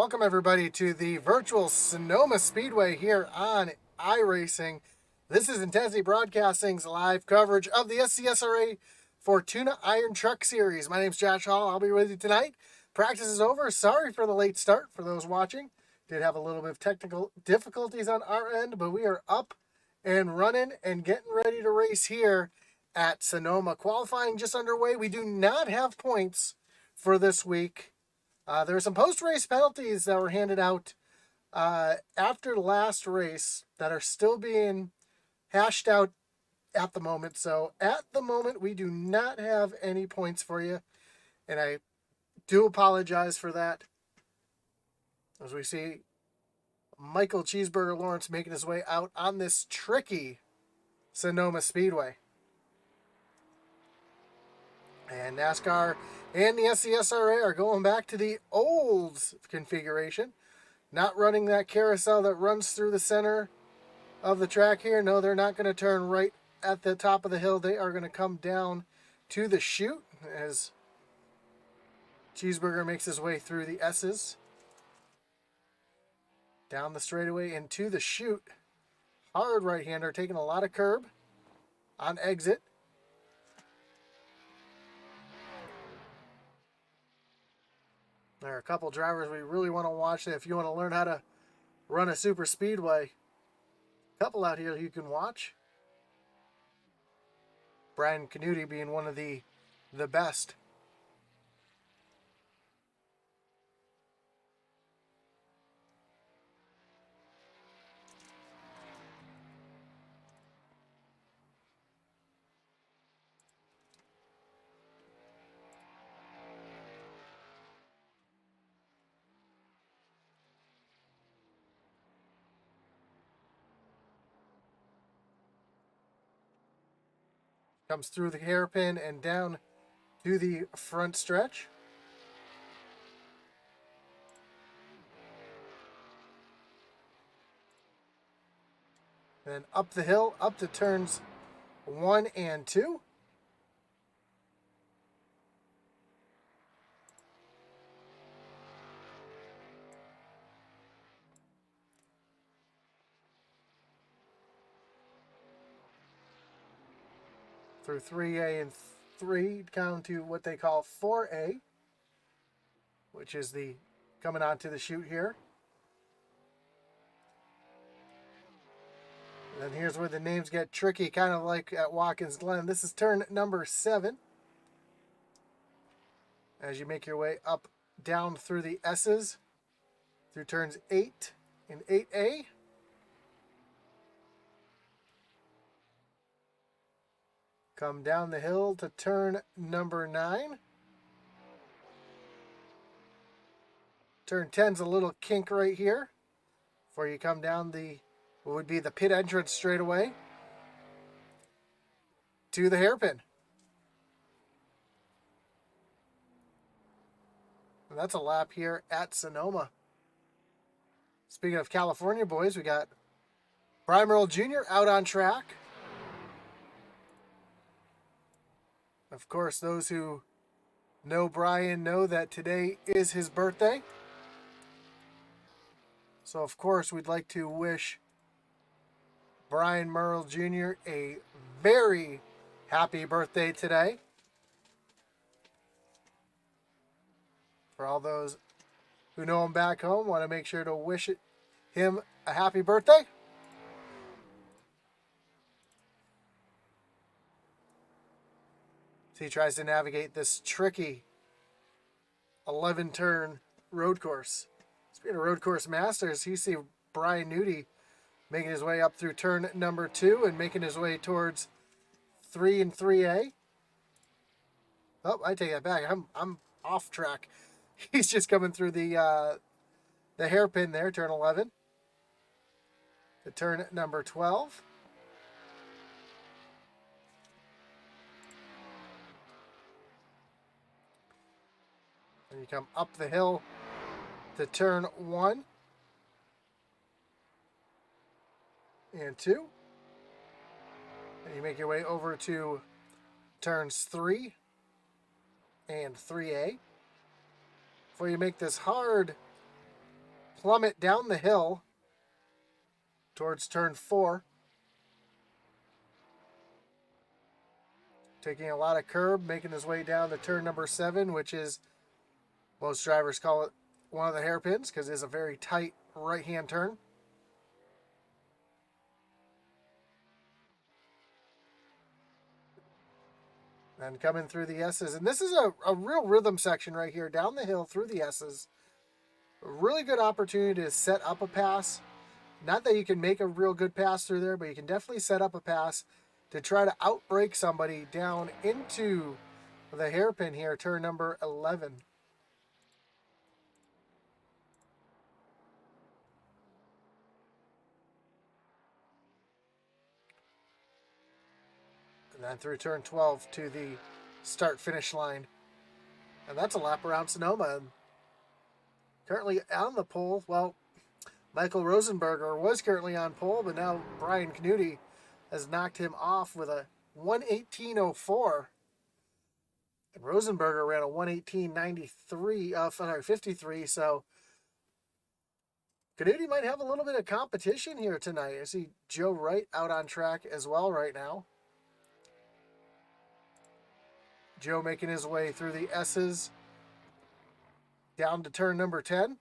Welcome everybody to the virtual Sonoma Speedway here on iRacing. This is Intensity Broadcasting's live coverage of the SCSRA Fortuna Iron Truck Series. My name's Josh Hall. I'll be with you tonight. Practice is over. Sorry for the late start for those watching. Did have a little bit of technical difficulties on our end, but we are up and running and getting ready to race here at Sonoma. Qualifying just underway. We do not have points for this week. There were some post-race penalties that were handed out after the last race that are still being hashed out at the moment. So at the moment, we do not have any points for you. And I do apologize for that. As we see Michael Cheeseburger Lawrence making his way out on this tricky Sonoma Speedway. And NASCAR and the SCSRA are going back to the old configuration. Not running that carousel that runs through the center of the track here. No, they're not going to turn right at the top of the hill. They are going to come down to the chute as Cheeseburger makes his way through the S's. Down the straightaway into the chute. Hard right-hander taking a lot of curb on exit. There are a couple drivers we really want to watch. If you want to learn how to run a super speedway, a couple out here you can watch. Brian Canuti being one of the best. Comes through the hairpin and down to the front stretch. And then up the hill, up to turns 1 and 2. Through 3A and 3 down to what they call 4A, which is the coming onto the chute here. And then here's where the names get tricky, kind of like at Watkins Glen. This is turn number 7. As you make your way up, down through the S's, through turns 8 and 8A. Come down the hill to turn number 9. Turn 10's a little kink right here before you come down what would be the pit entrance straight away to the hairpin. And that's a lap here at Sonoma. Speaking of California boys, we got Brian Merle Jr. out on track. Of course, those who know Brian know that today is his birthday. So, of course, we'd like to wish Brian Merle Jr. a very happy birthday today. For all those who know him back home, want to make sure to wish him a happy birthday. He tries to navigate this tricky 11-turn road course. Speaking of road course masters, you see Brian Nudie making his way up through turn number 2 and making his way towards 3 and 3A. Oh, I take that back. I'm off track. He's just coming through the hairpin there, turn 11. To turn number 12. And you come up the hill to turn 1 and 2. And you make your way over to turns 3 and 3A. Before you make this hard plummet down the hill towards turn 4. Taking a lot of curb, making his way down to turn number 7, which is, most drivers call it one of the hairpins because it is a very tight right-hand turn. And coming through the S's. And this is a real rhythm section right here, down the hill through the S's. A really good opportunity to set up a pass. Not that you can make a real good pass through there, but you can definitely set up a pass to try to outbrake somebody down into the hairpin here, turn number 11. And then through turn 12 to the start-finish line. And that's a lap around Sonoma. And currently on the pole, well, Michael Rosenberger was currently on pole, but now Brian Knuty has knocked him off with a 1:18.04. And Rosenberger ran a 1:18.93, 53, so Knuty might have a little bit of competition here tonight. I see Joe Wright out on track as well right now. Joe making his way through the S's down to turn number 10.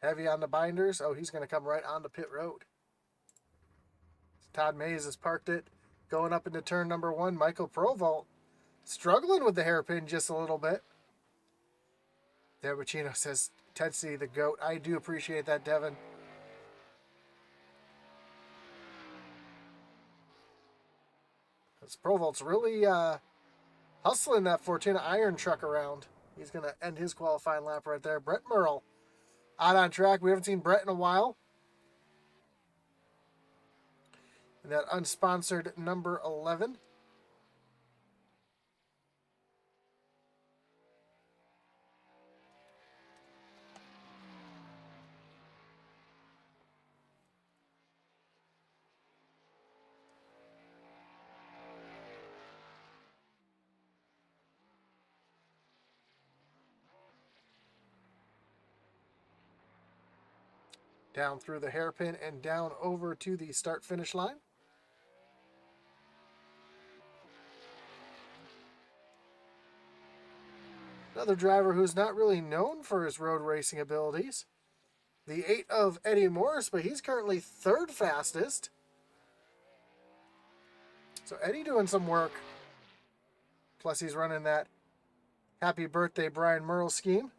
Heavy on the binders. Oh, he's going to come right onto pit road. Todd Mays has parked it. Going up into turn number 1, Michael Provolt struggling with the hairpin just a little bit. Devachino says, Tetsy the GOAT. I do appreciate that, Devin. Provolt's really hustling that Fortuna iron truck around. He's going to end his qualifying lap right there. Brett Merle out on track. We haven't seen Brett in a while. And that unsponsored number 11. Down through the hairpin and down over to the start-finish line. Another driver who's not really known for his road racing abilities. The 8 of Eddie Morris, but he's currently 3rd fastest. So Eddie doing some work. Plus he's running that Happy Birthday Brian Merle scheme.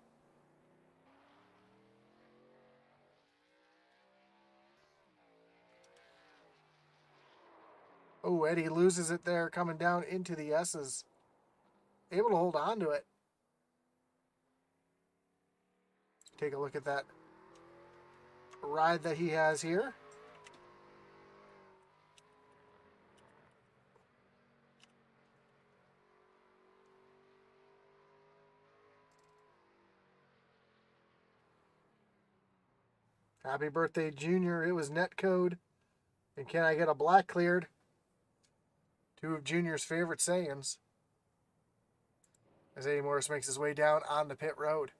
Oh, Eddie loses it there coming down into the S's. Able to hold on to it. Take a look at that ride that he has here. Happy birthday, Junior. It was net code. And can I get a black cleared? 2 of Junior's favorite sayings. As Eddie Morris makes his way down on the pit road.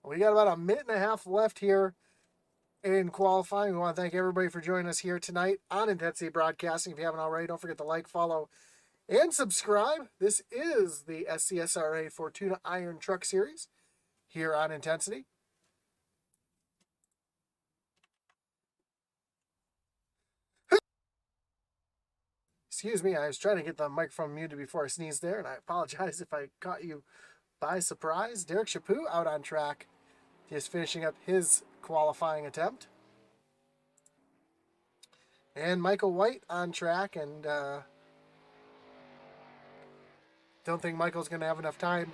We got about a minute and a half left here in qualifying. We want to thank everybody for joining us here tonight on Intensity Broadcasting. If you haven't already, don't forget to like, follow, and subscribe. This is the SCSRA Fortuna Iron Truck Series here on Intensity. Excuse me, I was trying to get the microphone muted before I sneezed there, and I apologize if I caught you by surprise. Derek Chaput out on track, just finishing up his qualifying attempt. And Michael White on track, and don't think Michael's going to have enough time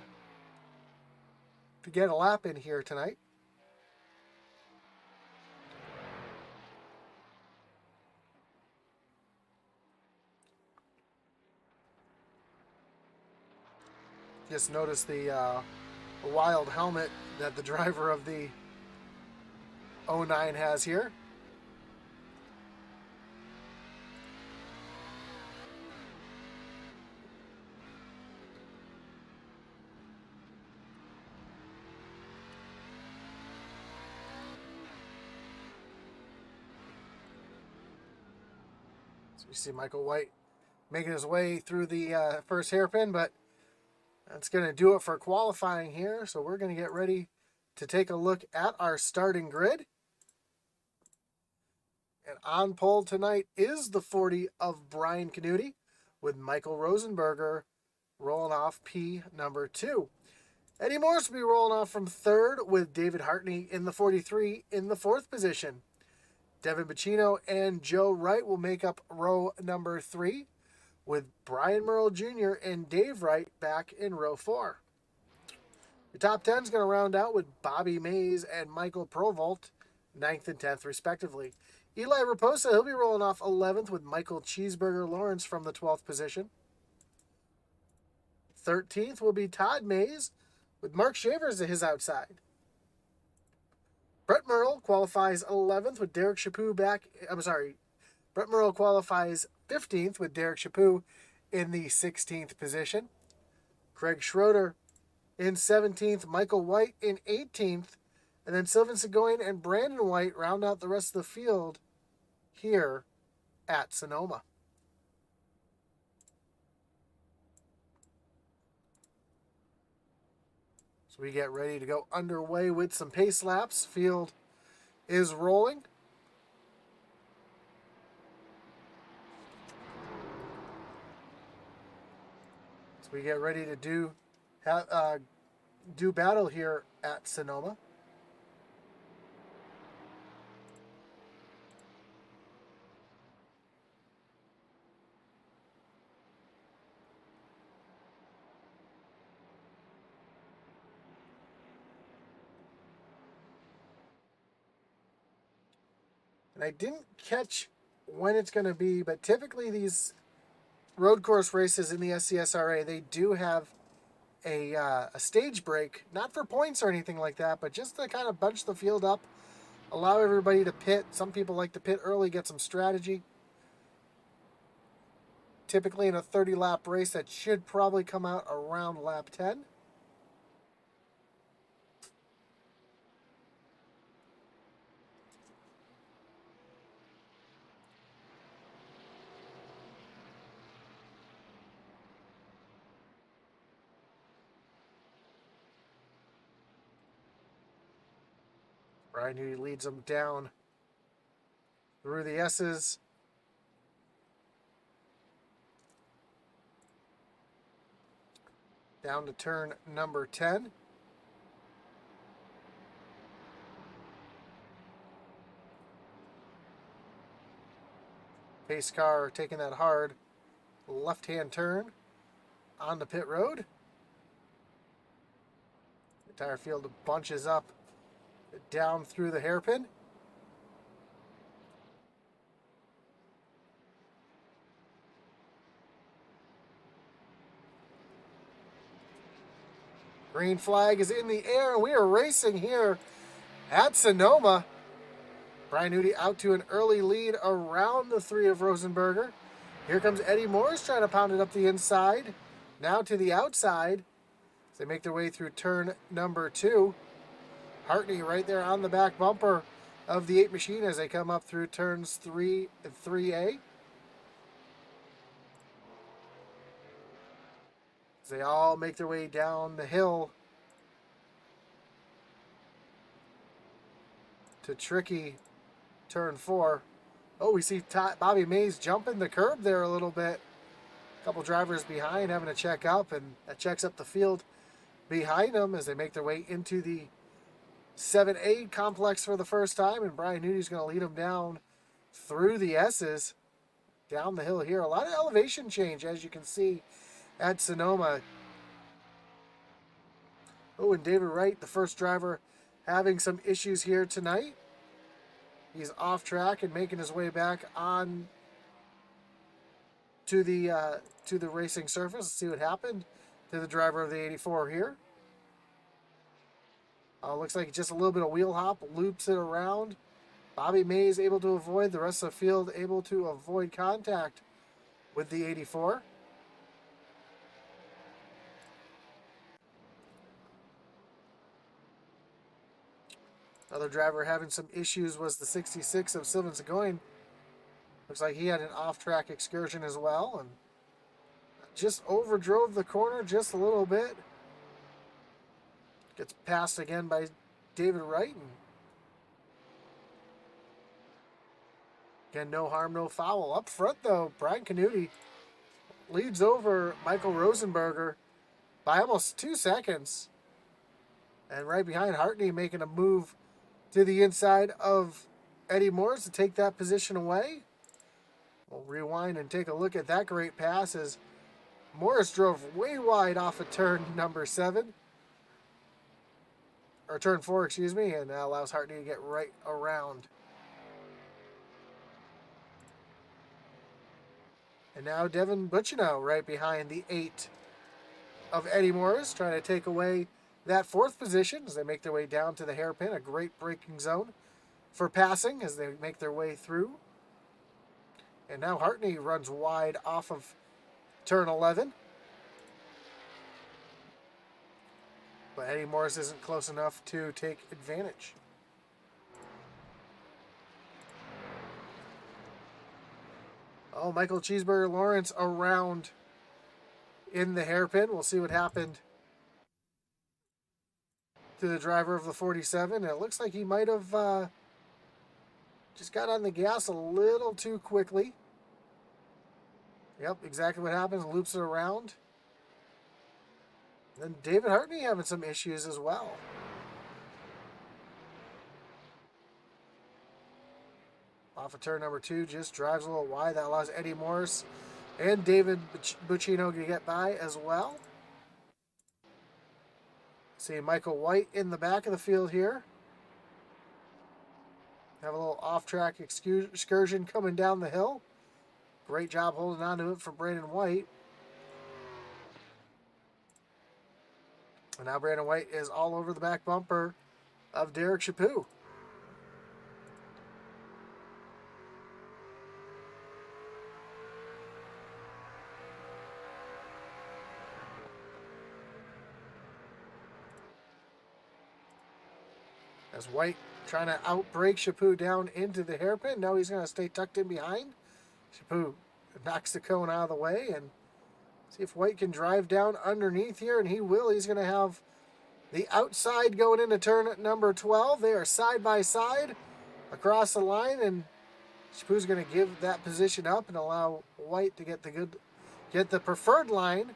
to get a lap in here tonight. Just noticed the wild helmet that the driver of the 09 has here. So you see Michael Wright making his way through the first hairpin, but that's going to do it for qualifying here. So we're going to get ready to take a look at our starting grid. And on pole tonight is the 40 of Brian Canuti, with Michael Rosenberger rolling off P number 2. Eddie Morris will be rolling off from 3rd, with David Hartney in the 43 in the 4th position. Devin Bacino and Joe Wright will make up row number 3, with Brian Merle Jr. and Dave Wright back in row 4. Your top 10 is going to round out with Bobby Mays and Michael Provolt, 9th and 10th respectively. Eli Raposa, he'll be rolling off 11th, with Michael Cheeseburger Lawrence from the 12th position. 13th will be Todd Mays, with Mark Shavers at his outside. Brett Merle qualifies 11th, with Derek Chaput Brett Merle qualifies 15th, with Derek Chaput in the 16th position. Craig Schroeder in 17th, Michael White in 18th, and then Sylvan Seguin and Brandon White round out the rest of the field here at Sonoma. So we get ready to go underway with some pace laps. Field is rolling. So we get ready to do battle here at Sonoma. And I didn't catch when it's going to be, but typically these road course races in the SCSRA, they do have a stage break, not for points or anything like that, but just to kind of bunch the field up, allow everybody to pit. Some people like to pit early, get some strategy. Typically in a 30-lap race, that should probably come out around lap 10. Brian Hewey leads them down through the S's. Down to turn number 10. Pace car taking that hard left-hand turn on the pit road. The entire field bunches up down through the hairpin. Green flag is in the air, and we are racing here at Sonoma. Brian Hewey out to an early lead around the 3 of Rosenberger. Here comes Eddie Morris trying to pound it up the inside. Now to the outside as they make their way through turn number 2. Hartney right there on the back bumper of the 8 machine as they come up through turns 3 and 3A. As they all make their way down the hill to tricky turn 4. Oh, we see Bobby Mays jumping the curb there a little bit. A couple drivers behind having to check up, and that checks up the field behind them as they make their way into the 7A complex for the first time, and Brian Hewey's going to lead them down through the S's, down the hill here. A lot of elevation change, as you can see, at Sonoma. Oh, and David Wright, the first driver, having some issues here tonight. He's off track and making his way back on to the racing surface. Let's see what happened to the driver of the 84 here. Looks like just a little bit of wheel hop, loops it around. Bobby Mays able to avoid, the rest of the field able to avoid contact with the 84. Another driver having some issues was the 66 of Sylvan Seguin. Looks like he had an off-track excursion as well, and just overdrove the corner just a little bit. Gets passed again by David Wright. And again, no harm, no foul. Up front, though, Brian Canuti leads over Michael Rosenberger by almost 2 seconds. And right behind, Hartney making a move to the inside of Eddie Morris to take that position away. We'll rewind and take a look at that great pass as Morris drove way wide off of turn number 7. Or turn 4, excuse me, and that allows Hartney to get right around. And now Devin Buccino right behind the 8 of Eddie Morris, trying to take away that 4th position as they make their way down to the hairpin. A great braking zone for passing as they make their way through. And now Hartney runs wide off of turn 11. But Eddie Morris isn't close enough to take advantage. Oh, Michael Cheeseburger Lawrence around in the hairpin. We'll see what happened to the driver of the 47. It looks like he might have just got on the gas a little too quickly. Yep, exactly what happens. Loops it around. Then David Hartney having some issues as well. Off of turn number 2, just drives a little wide. That allows Eddie Morris and David Buccino to get by as well. See Michael White in the back of the field here. Have a little off-track excursion coming down the hill. Great job holding on to it for Brandon White. And now Brandon White is all over the back bumper of Derek Chaput. As White trying to outbrake Chaput down into the hairpin. Now he's going to stay tucked in behind. Chaput knocks the cone out of the way and see if White can drive down underneath here, and he will. He's going to have the outside going into turn number 12. They are side by side across the line, and Chaput's going to give that position up and allow White to get the preferred line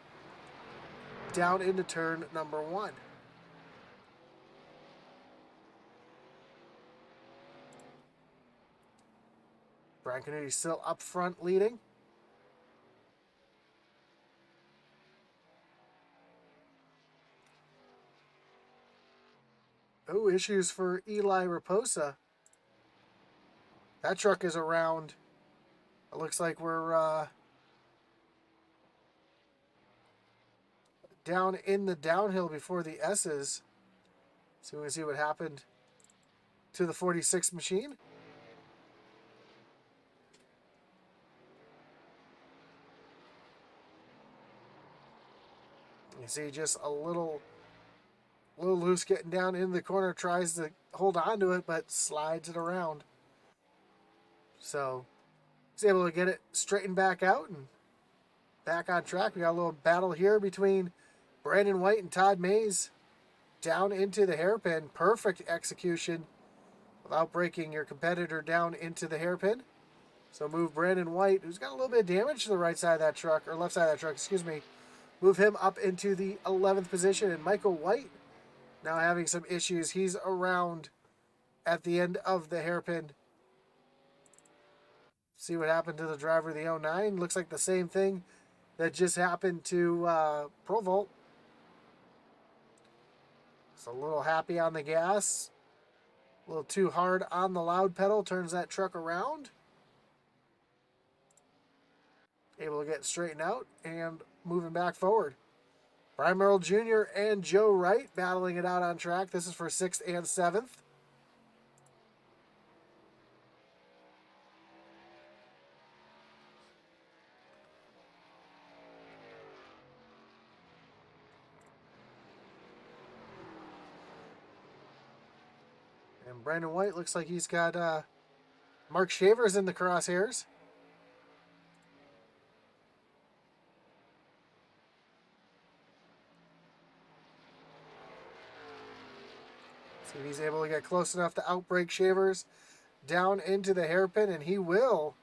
down into turn number 1. Brian Canuti still up front leading. Oh, issues for Eli Raposa. That truck is around. It looks like we're down in the downhill before the S's. So we can see what happened to the 46 machine. You see just a little loose getting down in the corner, tries to hold on to it, but slides it around. So he's able to get it straightened back out and back on track. We got a little battle here between Brandon White and Todd Mays down into the hairpin. Perfect execution without breaking your competitor down into the hairpin. So move Brandon White, who's got a little bit of damage to the right side of that truck, or left side of that truck, excuse me. Move him up into the 11th position. And Michael White now having some issues. He's around at the end of the hairpin. See what happened to the driver of the 09. Looks like the same thing that just happened to Provolt. It's a little happy on the gas. A little too hard on the loud pedal. Turns that truck around. Able to get straightened out and moving back forward. Brian Merrill Jr. and Joe Wright battling it out on track. This is for 6th and 7th. And Brandon White looks like he's got Mark Shavers in the crosshairs. See if he's able to get close enough to outbrake Shavers down into the hairpin, and he will.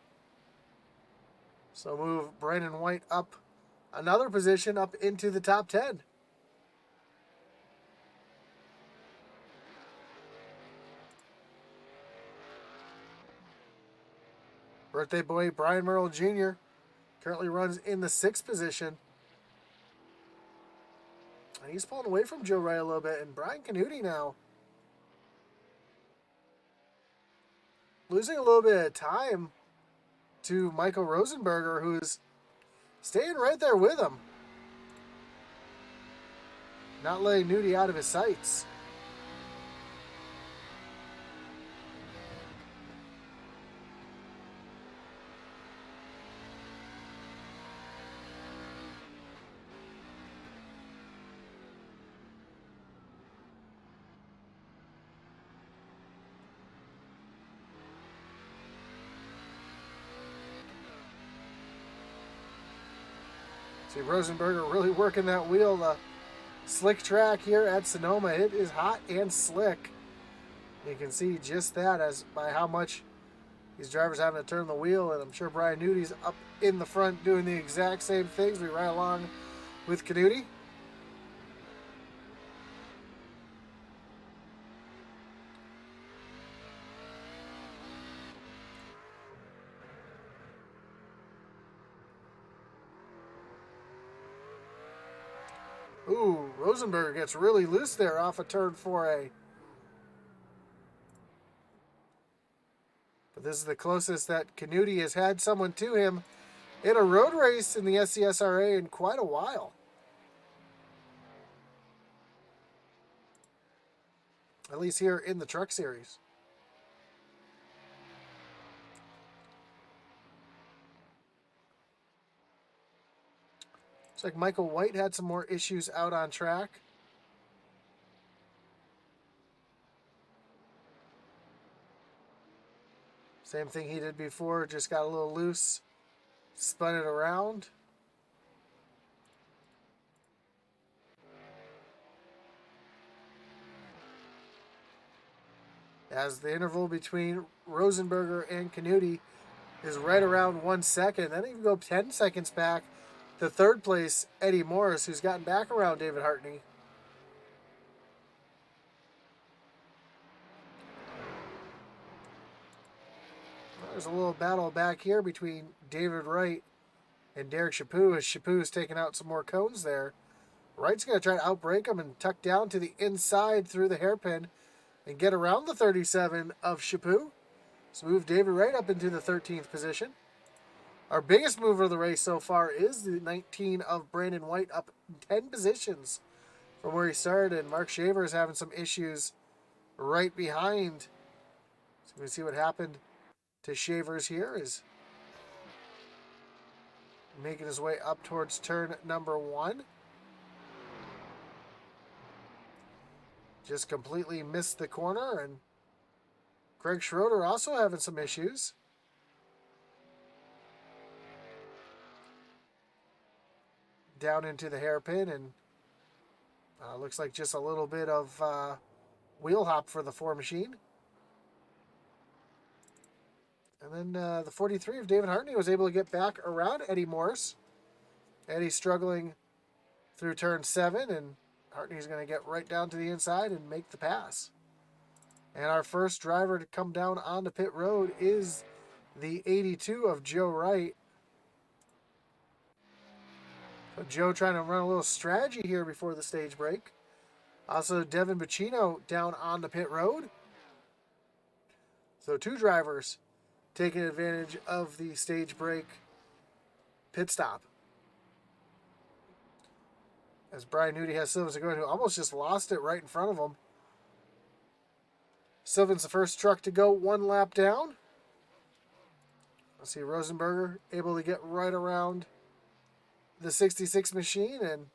So move Brandon White up another position up into the top 10. Birthday boy Brian Merrill Jr. currently runs in the 6th position. And he's pulling away from Joe Wright a little bit. And Brian Canuti now losing a little bit of time to Michael Rosenberger, who's staying right there with him. Not letting Nudie out of his sights. See Rosenberger really working that wheel. The slick track here at Sonoma, it is hot and slick. You can see just that as by how much these drivers having to turn the wheel, and I'm sure Brian Nudie's up in the front doing the exact same things. We ride along with Canuti. Ooh, Rosenberger gets really loose there off of turn 4A. But this is the closest that Canuti has had someone to him in a road race in the SCSRA in quite a while. At least here in the Truck Series. Looks like Michael White had some more issues out on track. Same thing he did before, just got a little loose, spun it around. As the interval between Rosenberger and Canuti is right around 1 second. Then you go 10 seconds back to third place, Eddie Morris, who's gotten back around David Hartney. There's a little battle back here between David Wright and Derek Chaput, as Chaput's taking out some more cones there. Wright's going to try to outbrake him and tuck down to the inside through the hairpin and get around the 37 of Chaput. So move David Wright up into the 13th position. Our biggest mover of the race so far is the 19 of Brandon White, up 10 positions from where he started. And Mark Shaver is having some issues right behind. So we can see what happened to Shavers here, is making his way up towards turn number 1. Just completely missed the corner, and Craig Schroeder also having some issues. Down into the hairpin, and looks like just a little bit of wheel hop for the 4 machine. And then the 43 of David Hartney was able to get back around Eddie Morris. Eddie's struggling through turn 7, and Hartney's going to get right down to the inside and make the pass. And our first driver to come down onto pit road is the 82 of Joe Wright. So Joe trying to run a little strategy here before the stage break. Also, Devin Bacino down on the pit road. So 2 drivers taking advantage of the stage break pit stop. As Brian Nudie has Sylvan Segura, who almost just lost it right in front of him. Sylvan's the first truck to go 1 lap down. Let's see, Rosenberger able to get right around the 66 machine, and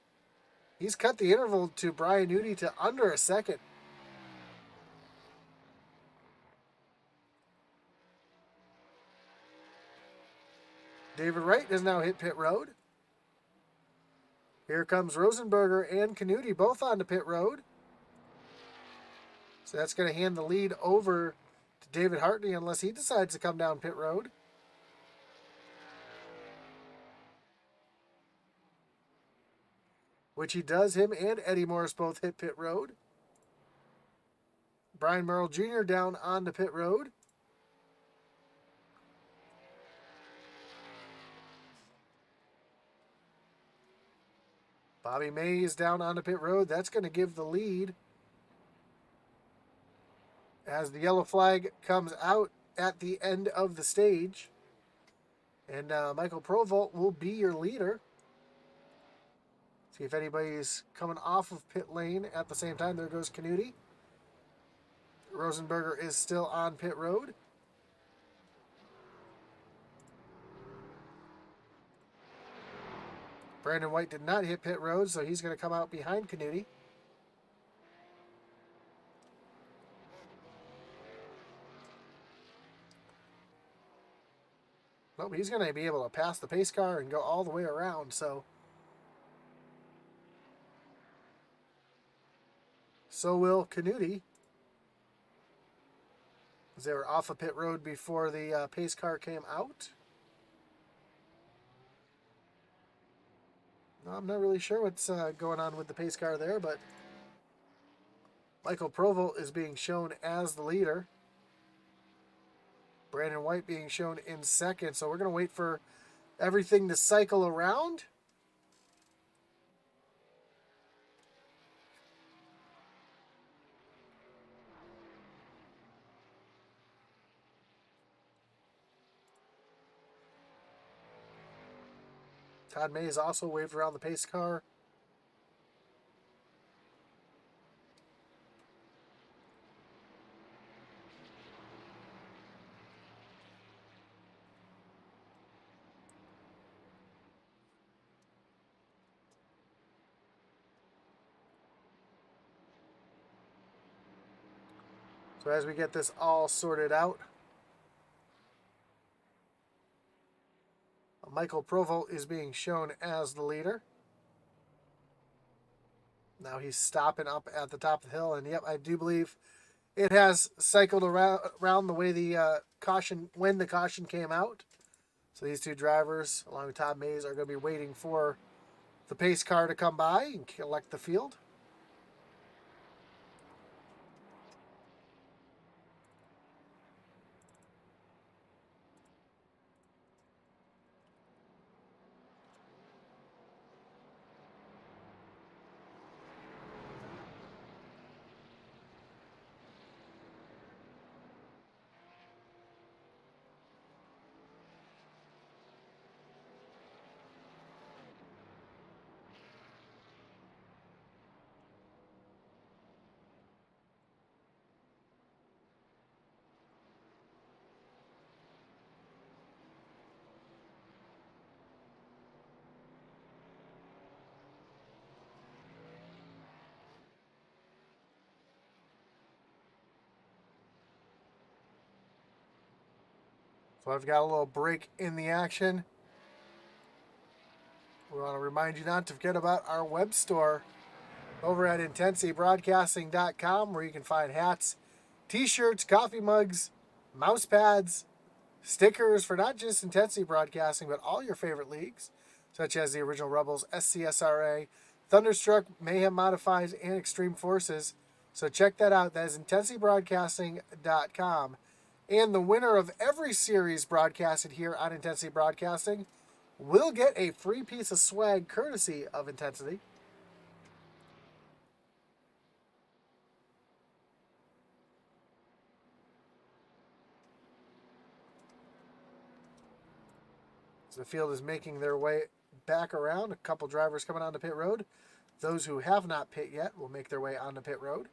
he's cut the interval to Brian Nudie to under a second. David Wright has now hit pit road. Here comes Rosenberger and Canuti both onto pit road. So that's going to hand the lead over to David Hartney unless he decides to come down pit road. Which he does. Him and Eddie Morris both hit pit road. Brian Merle Jr. down on the pit road. Bobby Mays down on the pit road. That's going to give the lead as the yellow flag comes out at the end of the stage. And Michael Provolt will be your leader. See if anybody's coming off of pit lane at the same time. There goes Canuti. Rosenberger is still on pit road. Brandon White did not hit pit road, so he's going to come out behind Canuti. Nope, he's going to be able to pass the pace car and go all the way around, so will Canuti. They were off of pit road before the pace car came out. No, I'm not really sure what's going on with the pace car there, but Michael Provolt is being shown as the leader. Brandon White being shown in second, so we're going to wait for everything to cycle around. Todd Mays also waved around the pace car. So as we get this all sorted out, Michael Provolt is being shown as the leader. Now he's stopping up at the top of the hill, and yep, I do believe it has cycled around the way the caution, when the caution came out. So these two drivers, along with Todd Mays, are going to be waiting for the pace car to come by and collect the field. So I've got a little break in the action. We want to remind you not to forget about our web store over at intensitybroadcasting.com, where you can find hats, t-shirts, coffee mugs, mouse pads, stickers for not just Intensity Broadcasting, but all your favorite leagues, such as the Original Rebels, SCSRA, Thunderstruck, Mayhem Modifies, and Extreme Forces. So check that out. That is intensitybroadcasting.com. And the winner of every series broadcasted here on Intensity Broadcasting will get a free piece of swag courtesy of Intensity. So the field is making their way back around. A couple drivers coming onto pit road. Those who have not pit yet will make their way onto pit road.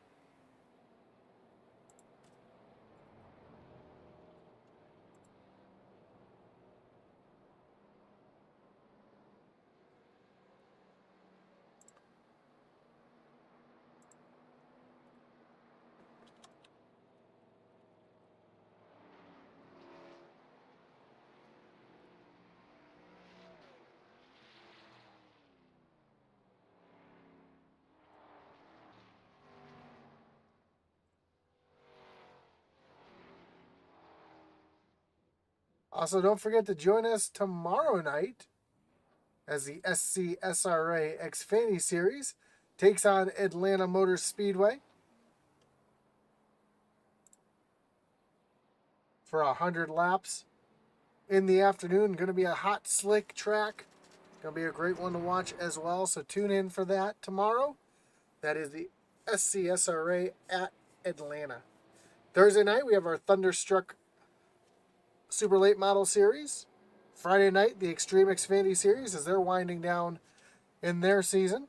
Also, don't forget to join us tomorrow night as the SCSRA Xfinity Series takes on Atlanta Motor Speedway for 100 laps in the afternoon. Going to be a hot, slick track. Going to be a great one to watch as well, so tune in for that tomorrow. That is the SCSRA at Atlanta. Thursday night, we have our Thunderstruck Super Late Model Series. Friday night, the Extreme Xfinity Series as they're winding down in their season.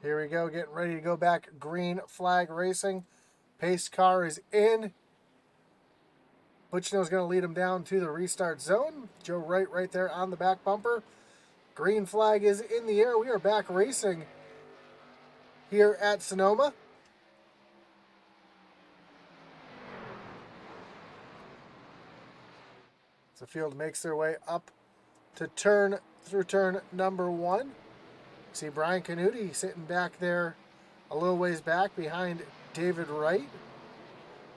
Here we go, getting ready to go back. Green flag racing. Pace car is in. Butchno's going to lead him down to the restart zone. Joe Wright right there on the back bumper. Green flag is in the air. We are back racing here at Sonoma. The field makes their way up to turn number 1. See Brian Canuti sitting back there a little ways back behind David Wright.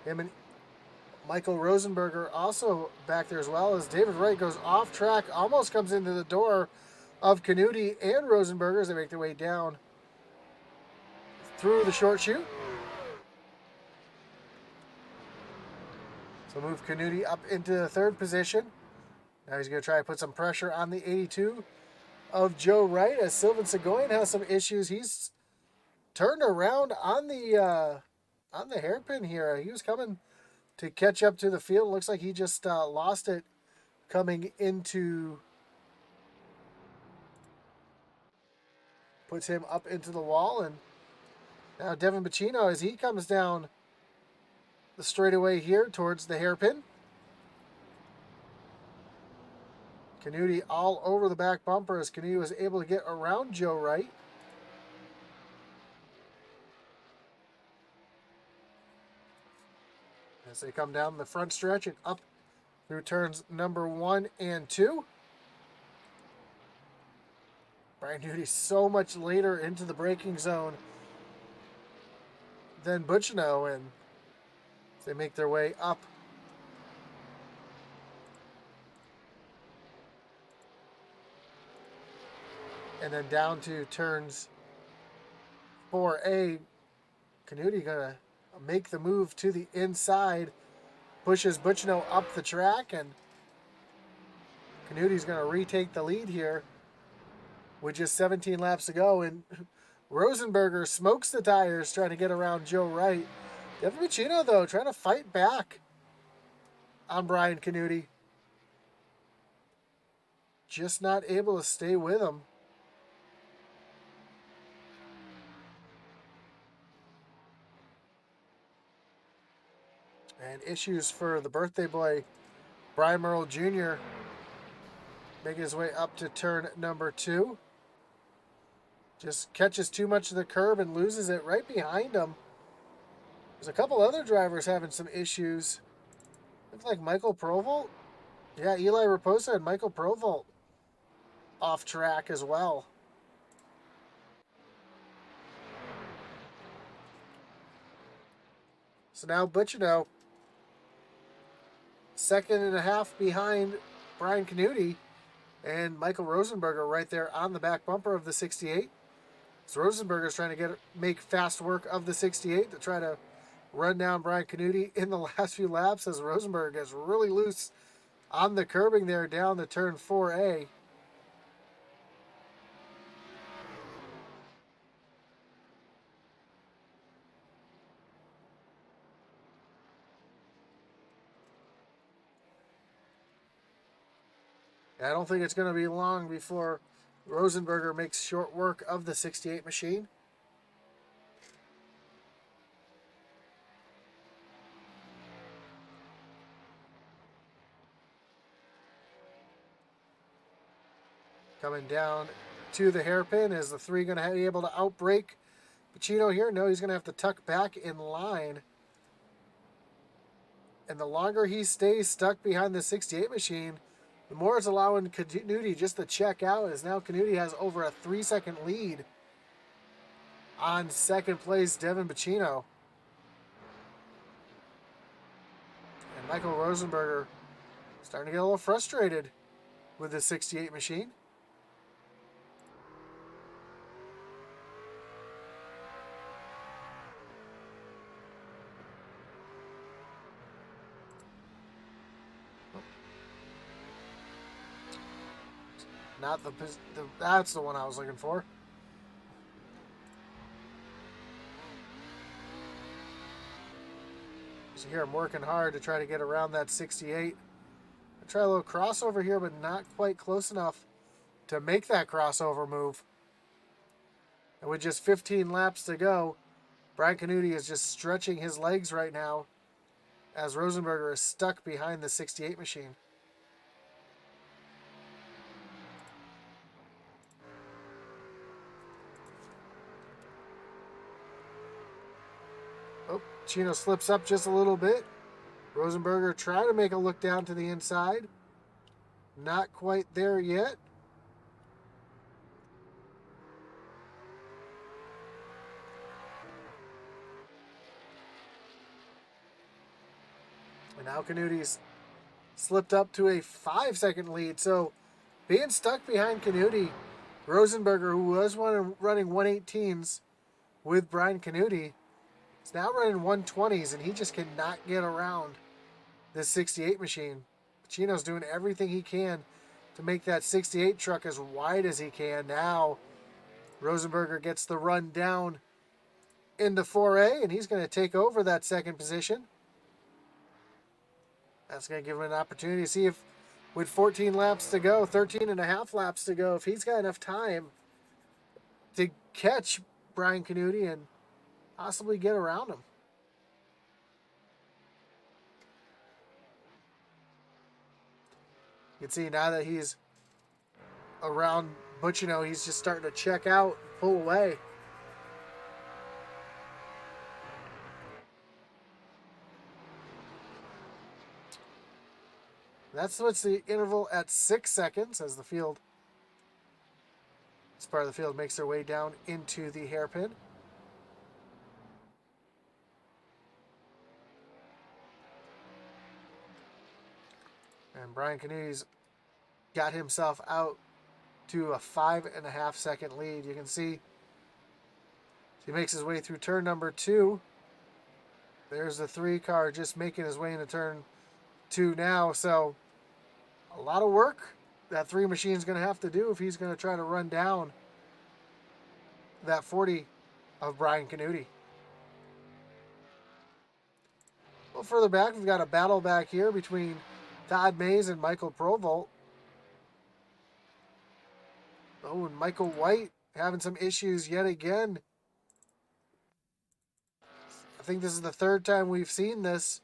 Him and Michael Rosenberger also back there as well, as David Wright goes off track, almost comes into the door of Canuti and Rosenberger as they make their way down through the short chute. So move Canuti up into the 3rd position. Now he's going to try to put some pressure on the 82 of Joe Wright, as Sylvain Seguin has some issues. He's turned around on the hairpin here. He was coming to catch up to the field. Looks like he just lost it coming into, puts him up into the wall. And now Devin Bacino, as he comes down the straightaway here towards the hairpin. Canuti all over the back bumper as Canuti was able to get around Joe Wright. As they come down the front stretch and up through turns number 1 and 2. Brian Canuti so much later into the braking zone than Butchino, and they make their way up and then down to turns 4A. Canuti gonna make the move to the inside, pushes Butchino up the track, and Canuti's gonna retake the lead here with just 17 laps to go. And Rosenberger smokes the tires trying to get around Joe Wright. Devin Bacino, though, trying to fight back on Brian Canuti. Just not able to stay with him. And issues for the birthday boy, Brian Merle Jr., making his way up to turn number 2. Just catches too much of the curb and loses it right behind him. There's a couple other drivers having some issues. Looks like Michael Provolt. Yeah, Eli Raposa and Michael Provolt off track as well. So now Butchino, 2.5 behind Brian Canuti, and Michael Rosenberger right there on the back bumper of the 68. So Rosenberger's trying to make fast work of the 68 to try to run down Brian Canuti in the last few laps, as Rosenberger gets really loose on the curbing there down to turn 4A. And I don't think it's going to be long before Rosenberger makes short work of the 68 machine. Coming down to the hairpin. Is the 3 going to be able to outbrake Pacino here? No, he's going to have to tuck back in line. And the longer he stays stuck behind the 68 machine, the more it's allowing Canuti just to check out, as now Canuti has over a 3-second lead on second place Devin Pacino. And Michael Rosenberger starting to get a little frustrated with the 68 machine. Not that's the one I was looking for. So here I'm working hard to try to get around that 68. I try a little crossover here, but not quite close enough to make that crossover move. And with just 15 laps to go, Brian Canuti is just stretching his legs right now as Rosenberger is stuck behind the 68 machine. Oh, Chino slips up just a little bit. Rosenberger trying to make a look down to the inside. Not quite there yet. And now Canuti's slipped up to a 5-second lead. So being stuck behind Canuti, Rosenberger, who was running 118s with Brian Canuti, is now running 120s, and he just cannot get around this 68 machine. Pacino's doing everything he can to make that 68 truck as wide as he can. Now Rosenberger gets the run down into 4A, and he's going to take over that second position. That's going to give him an opportunity to see if, with 14 laps to go, 13 and a half laps to go, if he's got enough time to catch Brian Canuti and possibly get around him. You can see now that he's around Butchino, he's just starting to check out, pull away. That's what's the interval at 6 seconds as the field, this part of the field makes their way down into the hairpin. And Brian Canuti's got himself out to a 5.5 second lead. You can see he makes his way through turn number 2. There's the 3 car just making his way into turn 2 now. So a lot of work that 3 machine's going to have to do if he's going to try to run down that 40 of Brian Canuti. A little further back, we've got a battle back here between Todd Mays and Michael Provolt. Oh, and Michael Wright having some issues yet again. I think this is the 3rd time we've seen this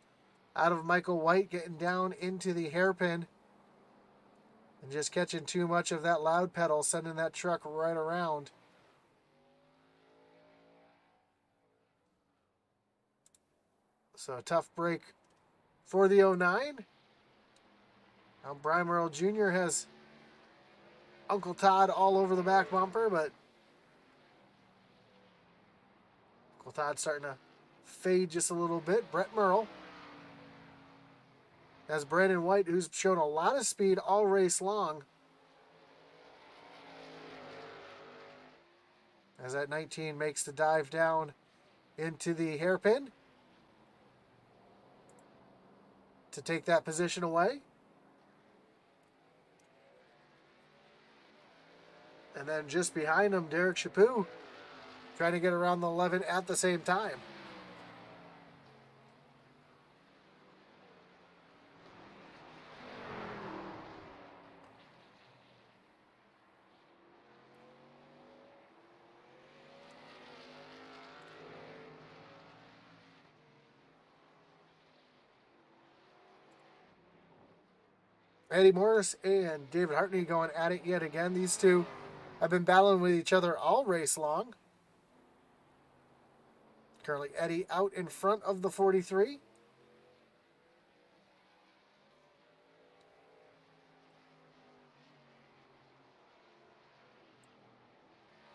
out of Michael Wright getting down into the hairpin and just catching too much of that loud pedal, sending that truck right around. So a tough break for the 09. Now Brian Merle Jr. has Uncle Todd all over the back bumper, but Uncle Todd's starting to fade just a little bit. Brett Merle has Brandon White, who's shown a lot of speed all race long. As that 19 makes the dive down into the hairpin to take that position away. And then just behind him, Derek Chaput trying to get around the 11 at the same time. Eddie Morris and David Hartney going at it yet again. These two have been battling with each other all race long. Currently Eddie out in front of the 43.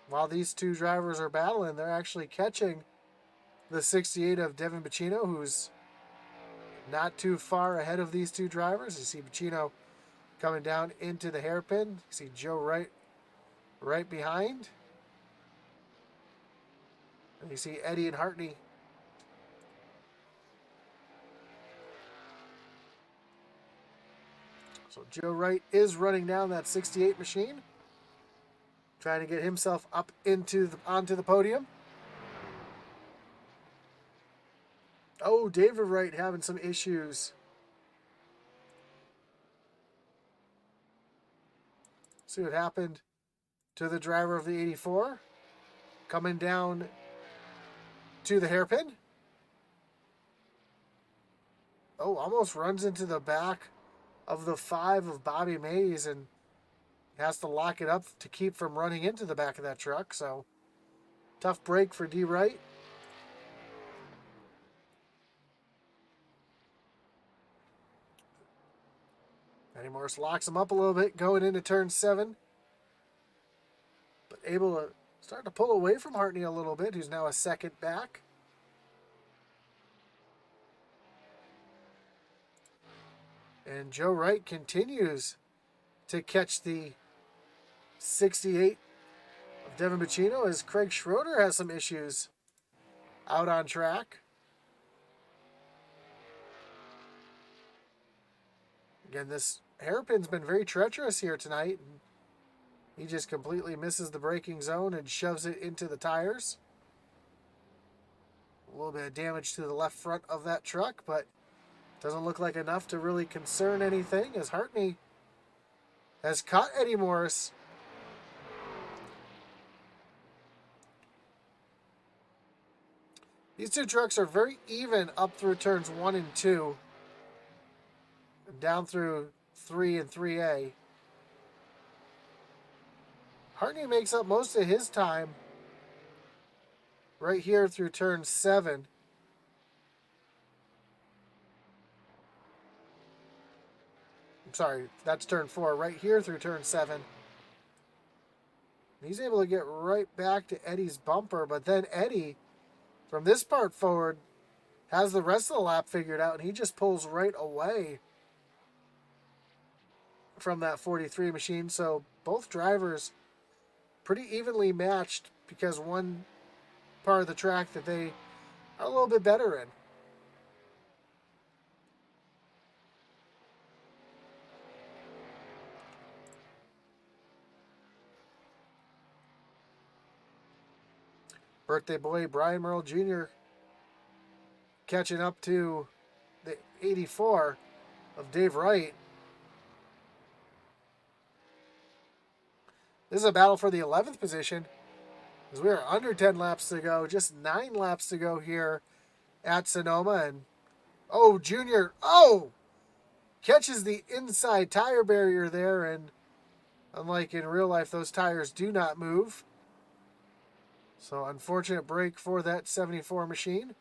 While these two drivers are battling, they're actually catching the 68 of Devin Bacino, who's not too far ahead of these two drivers. You see Bacino coming down into the hairpin. You see Joe Wright right behind. And you see Eddie and Hartney. So Joe Wright is running down that 68 machine, trying to get himself up onto the podium. Oh, David Wright having some issues. See what happened to the driver of the 84. Coming down to the hairpin. Oh, almost runs into the back of the 5 of Bobby Mays and has to lock it up to keep from running into the back of that truck. So, tough break for D. Wright. Eddie Morris locks him up a little bit going into turn 7. But able to start to pull away from Hartney a little bit, who's now a second back. And Joe Wright continues to catch the 68 of Devin Bacino as Craig Schroeder has some issues out on track. Again, this hairpin's been very treacherous here tonight. He just completely misses the braking zone and shoves it into the tires. A little bit of damage to the left front of that truck, but doesn't look like enough to really concern anything as Hartney has caught Eddie Morris. These two trucks are very even up through turns 1 and 2. And down through 3 and 3A. Hartney makes up most of his time right here through turn 7. I'm sorry, that's turn 4. Right here through turn 7. He's able to get right back to Eddie's bumper, but then Eddie, from this part forward, has the rest of the lap figured out, and he just pulls right away from that 43 machine. So both drivers pretty evenly matched because one part of the track that they are a little bit better in. Birthday boy Brian Merle Jr. catching up to the 84 of Dave Wright. This is a battle for the 11th position as we are under 10 laps to go. Just 9 laps to go here at Sonoma. And, oh, Junior, catches the inside tire barrier there. And unlike in real life, those tires do not move. So unfortunate break for that 74 machine.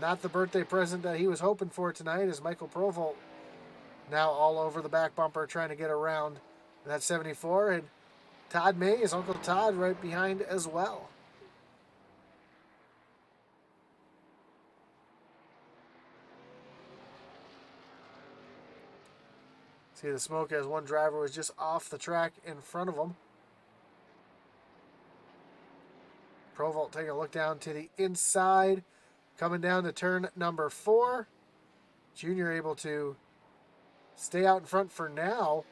Not the birthday present that he was hoping for tonight as Michael Provolt now all over the back bumper trying to get around that 74. And Todd Mays, Uncle Todd, right behind as well. See the smoke as one driver was just off the track in front of him. Provolt taking a look down to the inside. Coming down to turn number 4. Junior able to stay out in front for now.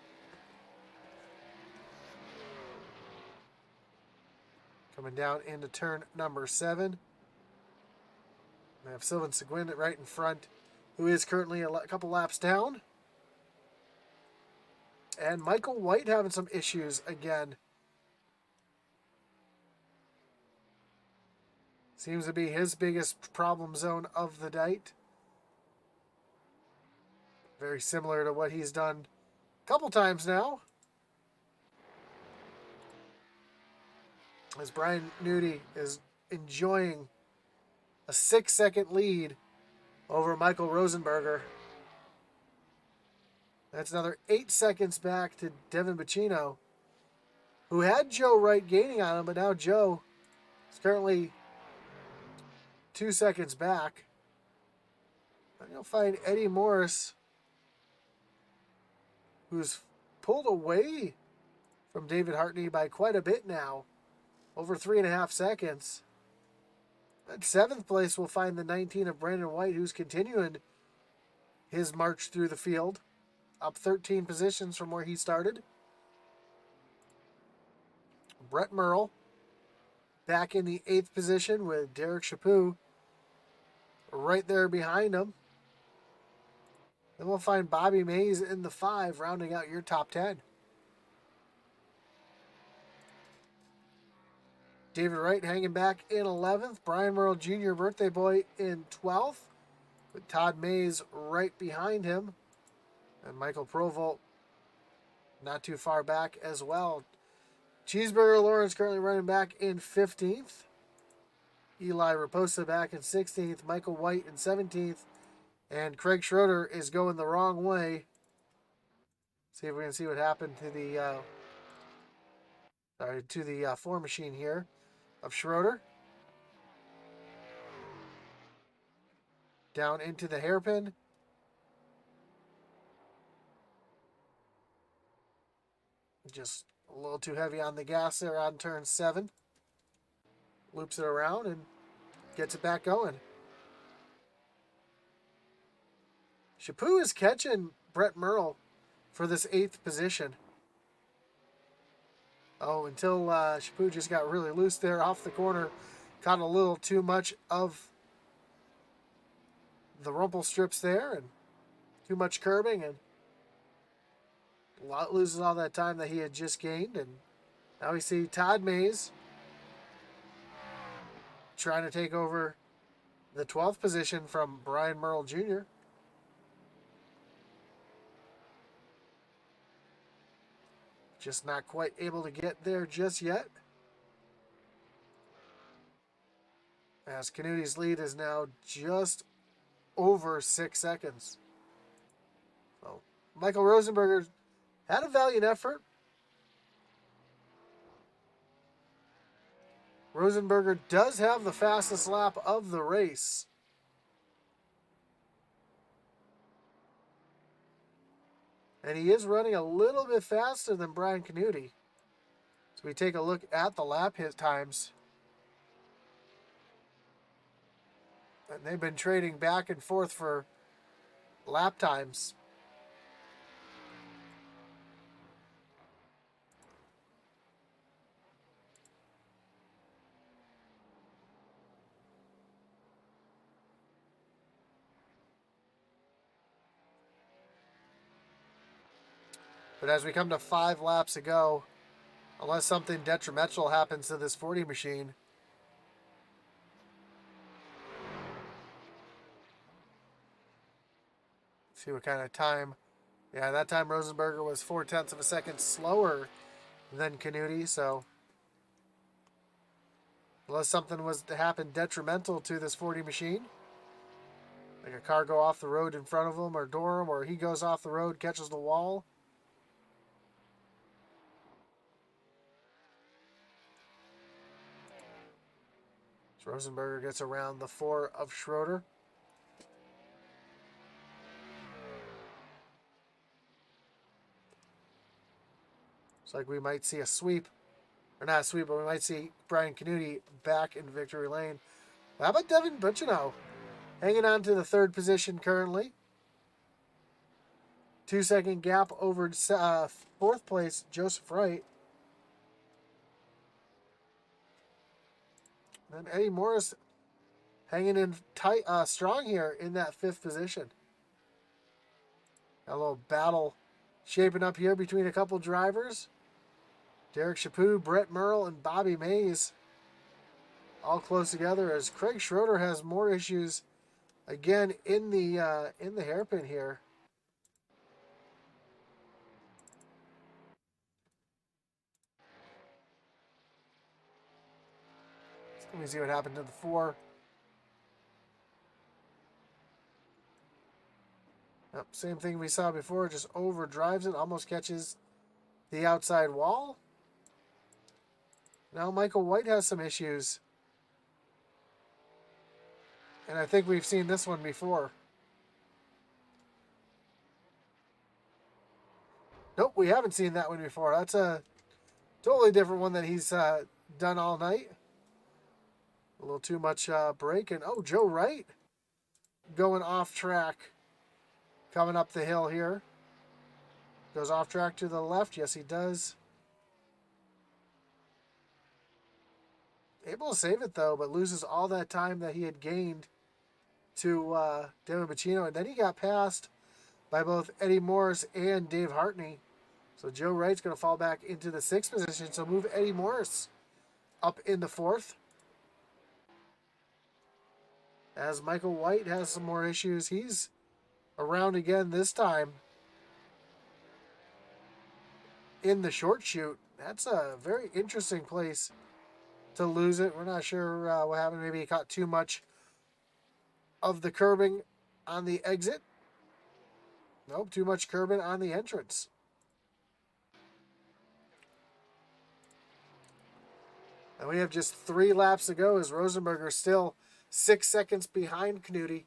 Coming down into turn number 7. We have Sylvain Seguin right in front, who is currently a couple laps down. And Michael White having some issues again. Seems to be his biggest problem zone of the night. Very similar to what he's done a couple times now. As Brian Newty is enjoying a 6-second lead over Michael Rosenberger. That's another 8 seconds back to Devin Bacino, who had Joe Wright gaining on him, but now Joe is currently 2 seconds back. And you'll find Eddie Morris, who's pulled away from David Hartney by quite a bit now, over 3.5 seconds. At 7th place, we'll find the 19 of Brandon White, who's continuing his march through the field, up 13 positions from where he started. Brett Merle back in the 8th position with Derek Chaput right there behind him. Then we'll find Bobby Mays in the 5, rounding out your top 10. David Wright hanging back in 11th. Brian Merle Jr., birthday boy, in 12th, with Todd Mays right behind him. And Michael Provolt not too far back as well. Cheeseburger Lawrence currently running back in 15th. Eli Raposa back in 16th. Michael White in 17th. And Craig Schroeder is going the wrong way. See if we can see what happened to the 4 machine here of Schroeder. Down into the hairpin. Just a little too heavy on the gas there on turn 7. Loops it around and gets it back going. Chaput is catching Brett Merle for this 8th position. Oh, until Chaput just got really loose there off the corner. Caught a little too much of the rumple strips there and too much curbing, and loses all that time that he had just gained. And now we see Todd Mays trying to take over the 12th position from Brian Merle Jr. Just not quite able to get there just yet. As Canuti's lead is now just over 6 seconds. So Michael Rosenberger had a valiant effort. Rosenberger does have the fastest lap of the race. And he is running a little bit faster than Brian Canuti. So we take a look at the lap hit times. And they've been trading back and forth for lap times. But as we come to 5 laps to go, unless something detrimental happens to this 40 machine, see what kind of time. Yeah, that time Rosenberger was 0.4 of a second slower than Canuti, so unless something was to happen detrimental to this 40 machine, like a car go off the road in front of him or door him, or he goes off the road, catches the wall. So Rosenberger gets around the 4 of Schroeder. It's like we might see a sweep, or not a sweep, but we might see Brian Canuti back in victory lane. How about Devin Bacino? Hanging on to the 3rd position currently. 2-second gap over 4th place, Joseph Wright. And then Eddie Morris hanging in tight, strong here in that 5th position. A little battle shaping up here between a couple drivers. Derek Chaput, Brett Merle, and Bobby Mays all close together as Craig Schroeder has more issues again in the hairpin here. Let me see what happened to the 4. Yep, same thing we saw before, just overdrives it, almost catches the outside wall. Now Michael Wright has some issues. And I think we've seen this one before. Nope, we haven't seen that one before. That's a totally different one that he's done all night. A little too much brake. And, oh, Joe Wright going off track. Coming up the hill here. Goes off track to the left. Yes, he does. Able to save it, though, but loses all that time that he had gained to Devin Bacino. And then he got passed by both Eddie Morris and Dave Hartney. So Joe Wright's going to fall back into the 6th position. So move Eddie Morris up in the 4th. As Michael Wright has some more issues. He's around again this time in the short chute. That's a very interesting place to lose it. We're not sure what happened. Maybe he caught too much of the curbing on the exit. Nope, too much curbing on the entrance. And we have just 3 laps to go as Rosenberger still 6 seconds behind Knutti.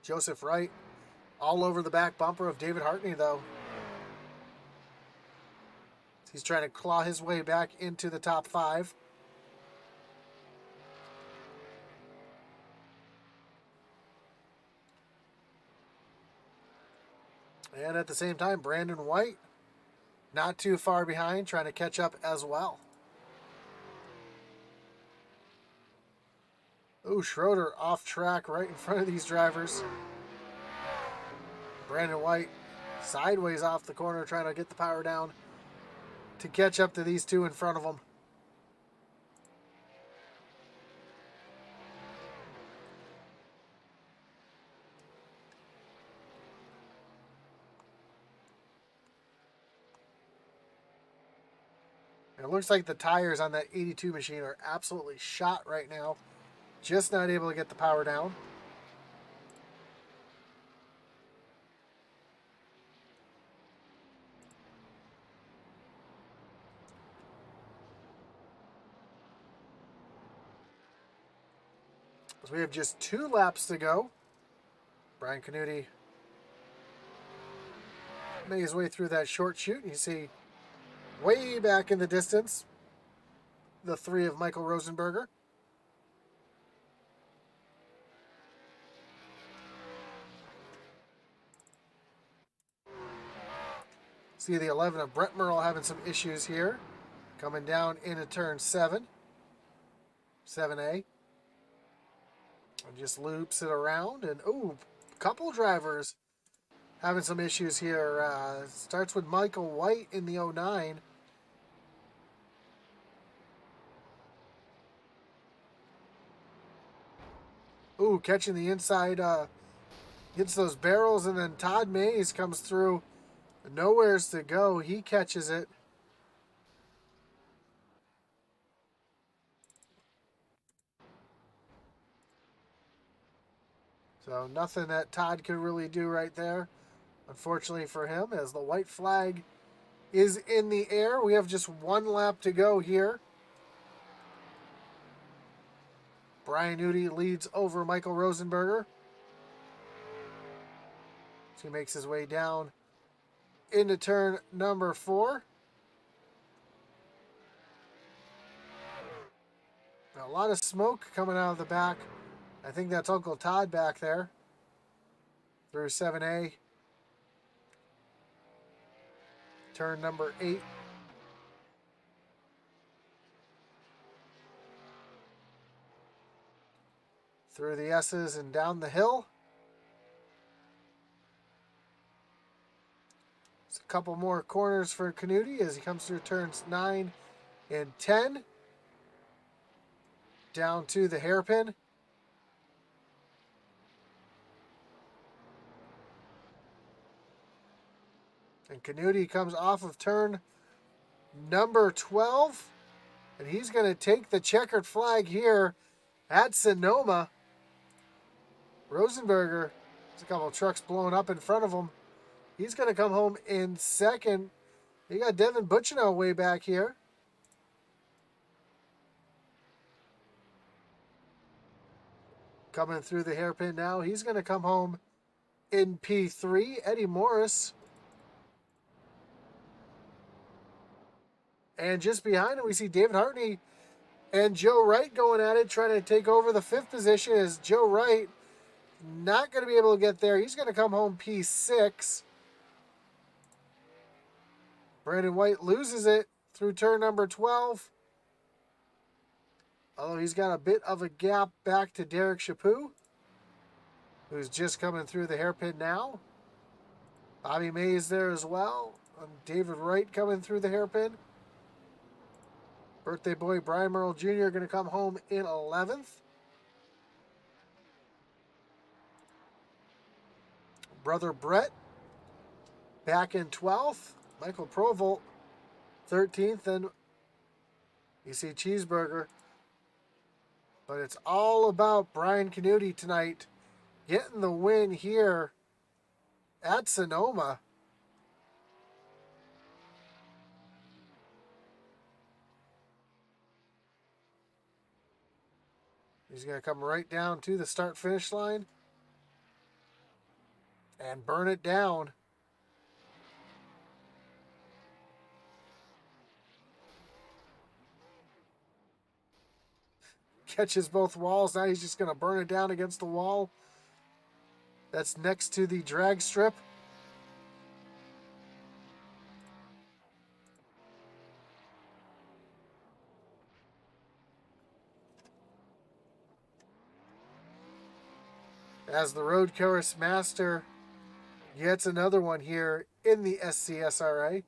Joseph Wright all over the back bumper of David Hartney, though. He's trying to claw his way back into the top 5. And at the same time, Brandon White not too far behind, trying to catch up as well. Ooh, Schroeder off track right in front of these drivers. Brandon White sideways off the corner, trying to get the power down to catch up to these 2 in front of him. It looks like the tires on that 82 machine are absolutely shot right now. Just not able to get the power down. So we have just 2 laps to go. Brian Knutti made his way through that short chute. You see way back in the distance the 3 of Michael Rosenberger. See the 11 of Brent Merle having some issues here. Coming down into turn 7. 7A. And just loops it around. And, ooh, couple drivers having some issues here. Starts with Michael Wright in the 09. Ooh, catching the inside. Hits those barrels. And then Todd Mays comes through. Nowhere's to go. He catches it. So nothing that Todd could really do right there, unfortunately for him, as the white flag is in the air. We have just 1 lap to go here. Brian Knutti leads over Michael Rosenberger. So he makes his way down into turn number 4. Now, a lot of smoke coming out of the back. I think that's Uncle Todd back there through 7A. Turn number 8. Through the S's and down the hill. It's a couple more corners for Knutti as he comes through turns 9 and 10. Down to the hairpin. And Canuti comes off of turn number 12. And he's going to take the checkered flag here at Sonoma. Rosenberger, there's a couple of trucks blowing up in front of him. He's going to come home in second. You got Devin Butchino way back here. Coming through the hairpin now. He's going to come home in P3. Eddie Morris. And just behind him, we see David Hartney and Joe Wright going at it, trying to take over the 5th position as Joe Wright not going to be able to get there. He's going to come home P6. Brandon White loses it through turn number 12. Although he's got a bit of a gap back to Derek Chaput, who's just coming through the hairpin now. Bobby Mays there as well. And David Wright coming through the hairpin. Birthday boy Brian Merle Jr. going to come home in 11th. Brother Brett back in 12th. Michael Provolt 13th. And you see Cheeseburger. But it's all about Brian Canuti tonight getting the win here at Sonoma. He's going to come right down to the start-finish line and burn it down. Catches both walls. Now he's just going to burn it down against the wall. That's next to the drag strip. As the road course master gets another one here in the SCSRA.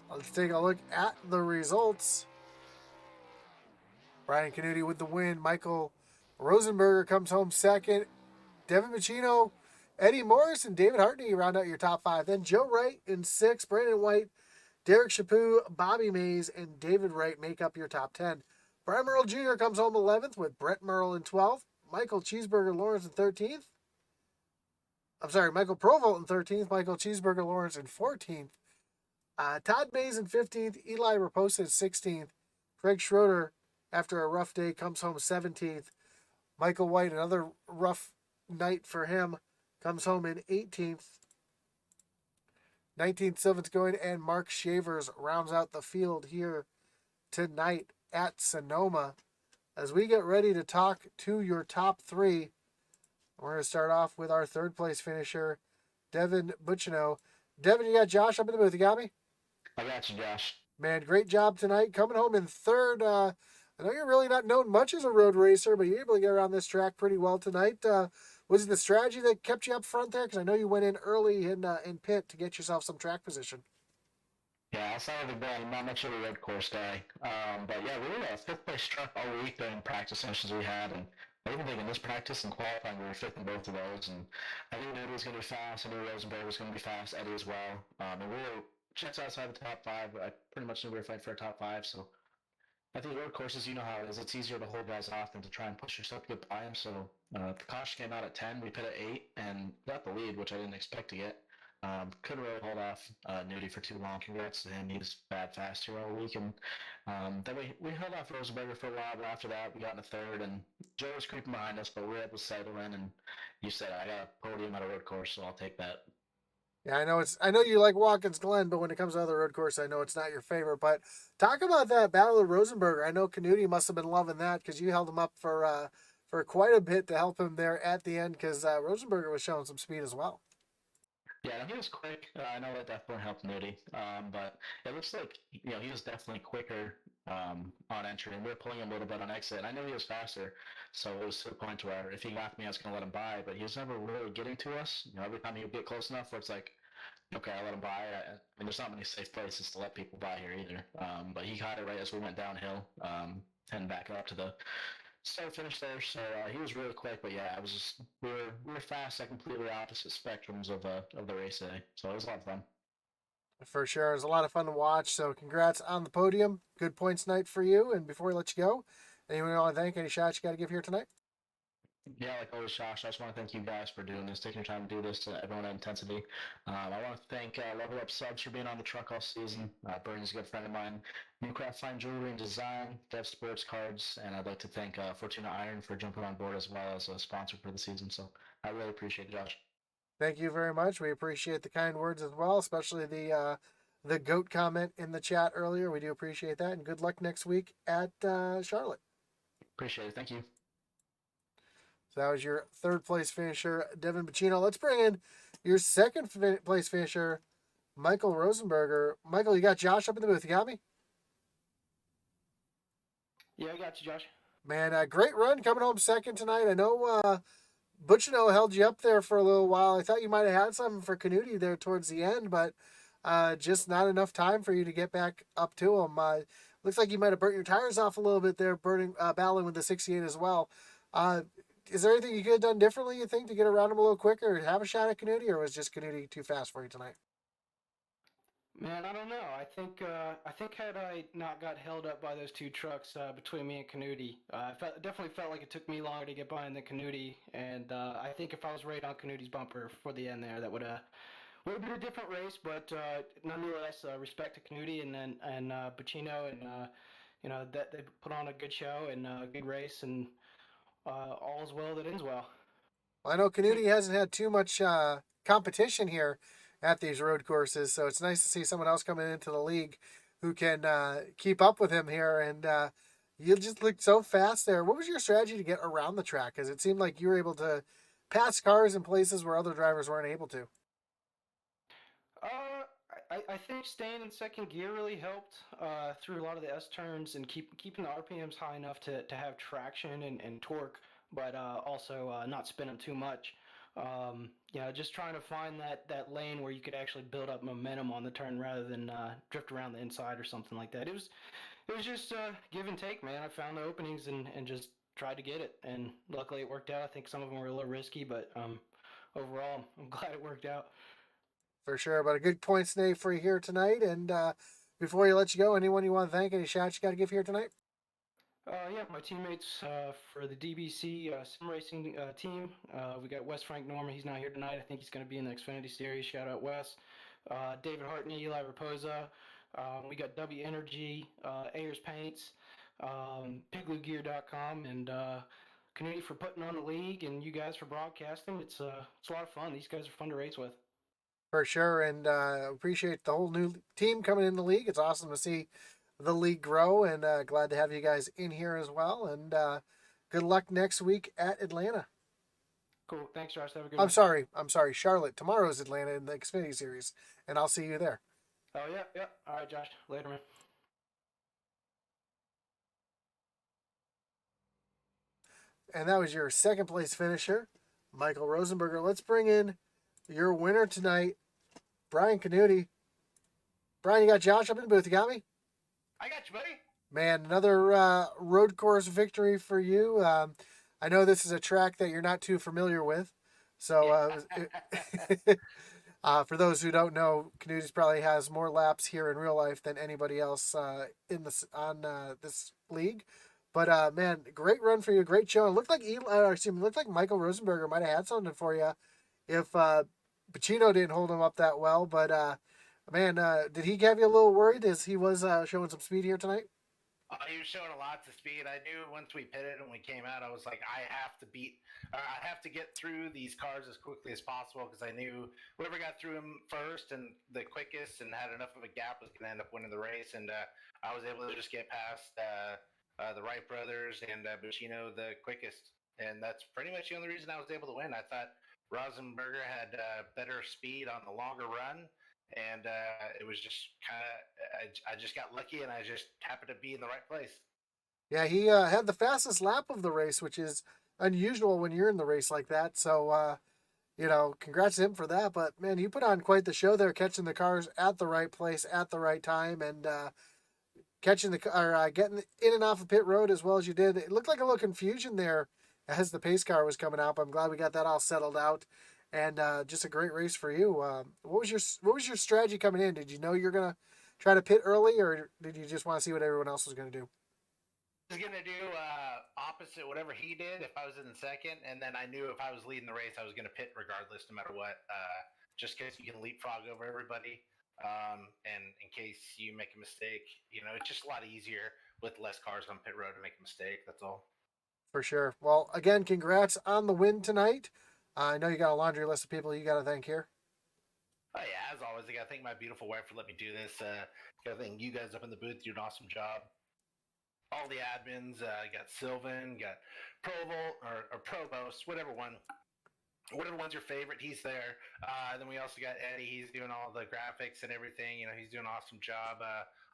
Let's take a look at the results. Brian Canuti with the win. Michael Rosenberger comes home second. Devin Butchino, Eddie Morris, and David Hartney round out your top 5. Then Joe Wright in 6th. Brandon White, Derek Chaput, Bobby Mays, and David Wright make up your top 10. Brian Merle Jr. comes home 11th with Brett Merle in 12th. Michael Cheeseburger Lawrence in 13th. Michael Provolt in 13th. Michael Cheeseburger Lawrence in 14th. Todd Mays in 15th. Eli Raposa in 16th. Craig Schroeder, after a rough day, comes home 17th. Michael White, another rough night for him, comes home in 18th. 19th, Sylvan Scoin, and Mark Shavers rounds out the field here tonight at Sonoma. As we get ready to talk to your top 3, we're going to start off with our 3rd place finisher, Devin Butchino. Devin, you got Josh up in the booth. You got me? I got you, Josh. Man, great job tonight. Coming home in 3rd. I know you're really not known much as a road racer, but you're able to get around this track pretty well tonight. Was it the strategy that kept you up front there? Because I know you went in early in pit to get yourself some track position. Yeah, outside of the ball, I'm not much of a road course guy. But yeah, we were a 5th place truck all week during practice sessions we had, and I even think in this practice and qualifying we were 5th in both of those. And I knew Eddie was going to be fast. I knew Rosenberg was going to be fast. Eddie as well. And we were just outside the top 5. I pretty much knew we were fighting for a top 5. So I think road courses, you know how it is. It's easier to hold guys off than to try and push yourself to get by them. So the caution came out at 10. We pit at 8 and got the lead, which I didn't expect to get. Couldn't really hold off Nudie for too long. Congrats to him. He was bad fast here all week. And then we held off Rosenberger for a while, but after that we got in a 3rd. And Joe was creeping behind us, but we were able to settle in. And you said, I got a podium at a road course, so I'll take that. Yeah, I know you like Watkins Glen, but when it comes to other road course, I know it's not your favorite. But talk about that Battle of Rosenberger. I know Canuti must have been loving that because you held him up for quite a bit to help him there at the end because Rosenberger was showing some speed as well. Yeah, he was quick. I know that definitely helped Nudie. But it looks like he was definitely quicker on entry, and we were pulling him a little bit on exit. And I knew he was faster, so it was to the point where if he got me, I was going to let him by. But he was never really getting to us. Every time he would get close enough where it's like, okay, I'll let him by. I mean, there's not many safe places to let people by here either. But he caught it right as we went downhill, heading back up to the start finish there. So he was really quick, but yeah, I was just we were fast at completely opposite spectrums of the race today. So it was a lot of fun. For sure. It was a lot of fun to watch. So congrats on the podium. Good points night for you. And before we let you go, anyone you want to thank? Any shots you got to give here tonight? Yeah, like always, Josh, I just want to thank you guys for doing this, taking your time to do this, to everyone at Intensity. I want to thank Level Up Subs for being on the truck all season. Bernie's a good friend of mine. Newcraft Fine Jewelry and Design, Dev Sports Cards, and I'd like to thank Fortuna Iron for jumping on board as well as a sponsor for the season. So I really appreciate it, Josh. Thank you very much. We appreciate the kind words as well, especially the goat comment in the chat earlier. We do appreciate that, and good luck next week at Charlotte. Appreciate it. Thank you. So that was your third place finisher, Devin Bacino. Let's bring in your second place finisher, Michael Rosenberger. Michael, you got Josh up in the booth. You got me? Yeah, I got you, Josh. Man, great run coming home second tonight. I know Butchino held you up there for a little while. I thought you might have had something for Canuti there towards the end, but just not enough time for you to get back up to him. Looks like you might have burnt your tires off a little bit there, battling with the 68 as well. Is there anything you could have done differently, you think, to get around him a little quicker, have a shot at Canuti, or was just Canuti too fast for you tonight? Man, I don't know. I think had I not got held up by those two trucks between me and Canuti, definitely felt like it took me longer to get behind than Canuti, and I think if I was right on Canuti's bumper for the end there, that would have been a different race. But nonetheless, respect to Canuti and Bacino, and that they put on a good show and a good race, and all's well that ends well. Well, I know Canuti hasn't had too much competition here at these road courses, so it's nice to see someone else coming into the league who can keep up with him here. And you just looked so fast there. What was your strategy to get around the track? Because it seemed like you were able to pass cars in places where other drivers weren't able to. I think staying in second gear really helped through a lot of the S turns and keeping the RPMs high enough to have traction and torque, but also not spin them too much. Just trying to find that lane where you could actually build up momentum on the turn rather than drift around the inside or something like that. It was just give and take, man. I found the openings and just tried to get it, and luckily it worked out. I think some of them were a little risky, but overall, I'm glad it worked out. For sure, but a good points day for you here tonight. And before you let you go, anyone you want to thank, any shots you got to give here tonight? Yeah, my teammates for the DBC sim racing team. We got Wes Frank Norman. He's not here tonight. I think he's going to be in the Xfinity Series. Shout out Wes. David Hart and Eli Raposa. We got W Energy, Ayers Paints, PiglooGear.com, and Canadian for putting on the league, and you guys for broadcasting. It's a lot of fun. These guys are fun to race with. For sure, and appreciate the whole new team coming in the league. It's awesome to see the league grow, and glad to have you guys in here as well. And good luck next week at Atlanta. Cool. Thanks, Josh. Have a good I'm sorry, Charlotte. Tomorrow's Atlanta in the Xfinity Series, and I'll see you there. Oh, yeah. All right, Josh. Later, man. And that was your second place finisher, Michael Rosenberger. Let's bring in your winner tonight, Brian Canuti. Brian, you got Josh up in the booth. You got me? I got you, buddy. Man, another road course victory for you. I know this is a track that you're not too familiar with. So for those who don't know, Canuti's probably has more laps here in real life than anybody else in this league. But man, great run for you, great show. It looked like Michael Rosenberger might have had something for you if Bacino didn't hold him up that well. But man, did he have you a little worried as he was showing some speed here tonight? He was showing a lot of speed. I knew once we pitted and we came out, I was like, I have to get through these cars as quickly as possible, because I knew whoever got through them first and the quickest and had enough of a gap was going to end up winning the race. And I was able to just get past the Wright brothers and Bacino the quickest. And that's pretty much the only reason I was able to win. I thought Rosenberger had better speed on the longer run. And it was just I just got lucky, and I just happened to be in the right place. Yeah, he had the fastest lap of the race, which is unusual when you're in the race like that. So, congrats to him for that. But, man, you put on quite the show there, catching the cars at the right place at the right time. And catching getting in and off the pit road as well as you did. It looked like a little confusion there as the pace car was coming out. But I'm glad we got that all settled out, and just a great race for you. What was your strategy coming in? Did you know you're gonna try to pit early, or did you just want to see what everyone else was gonna do? I was gonna do opposite whatever he did if I was in second, and then I knew if I was leading the race, I was gonna pit regardless, no matter what. Just because you can leapfrog over everybody, and in case you make a mistake, it's just a lot easier with less cars on pit road to make a mistake. That's all. For sure. Well, again, congrats on the win tonight. I know you got a laundry list of people you got to thank here. Oh yeah, as always, I gotta thank my beautiful wife for letting me do this. Gotta thank you guys up in the booth, do an awesome job. All the admins, got Sylvan, got Provolt or Provost, whatever one's your favorite, he's there. Then we also got Eddie, he's doing all the graphics and everything. He's doing an awesome job.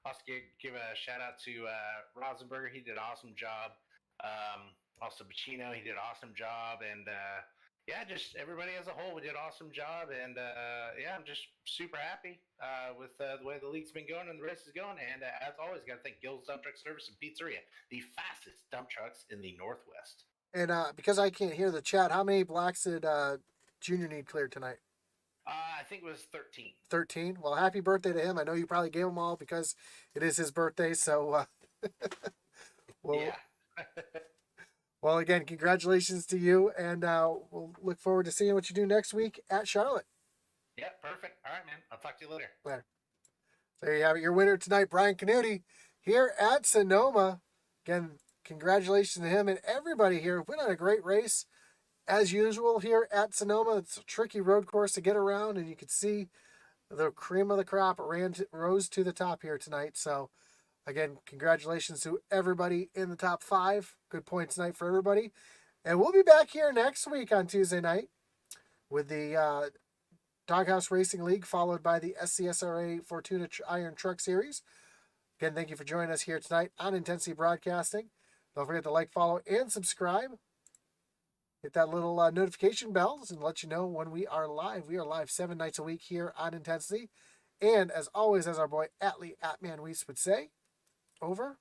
Also give a shout out to Rosenberger, he did an awesome job. Also Pacino, he did an awesome job, and yeah, just everybody as a whole, we did an awesome job, and yeah, I'm just super happy with the way the league's been going and the race is going. And as always, got to thank Gil's Dump Truck Service and Pizzeria, the fastest dump trucks in the Northwest. And because I can't hear the chat, how many blacks did Junior need cleared tonight? I think it was 13. 13? Well, happy birthday to him. I know you probably gave them all because it is his birthday, so well, yeah. Well, again, congratulations to you, and we'll look forward to seeing what you do next week at Charlotte. Yeah, perfect. All right, man. I'll talk to you later. Later. There you have it. Your winner tonight, Brian Canuti, here at Sonoma. Again, congratulations to him and everybody here. Went on a great race, as usual, here at Sonoma. It's a tricky road course to get around, and you can see the cream of the crop rose to the top here tonight. So, again, congratulations to everybody in the top 5. Good points tonight for everybody. And we'll be back here next week on Tuesday night with the Doghouse Racing League, followed by the SCSRA Fortuna Iron Truck Series. Again, thank you for joining us here tonight on Intensity Broadcasting. Don't forget to like, follow, and subscribe. Hit that little notification bells and let you know when we are live. We are live 7 nights a week here on Intensity. And as always, as our boy Atlee @ManWeast would say, over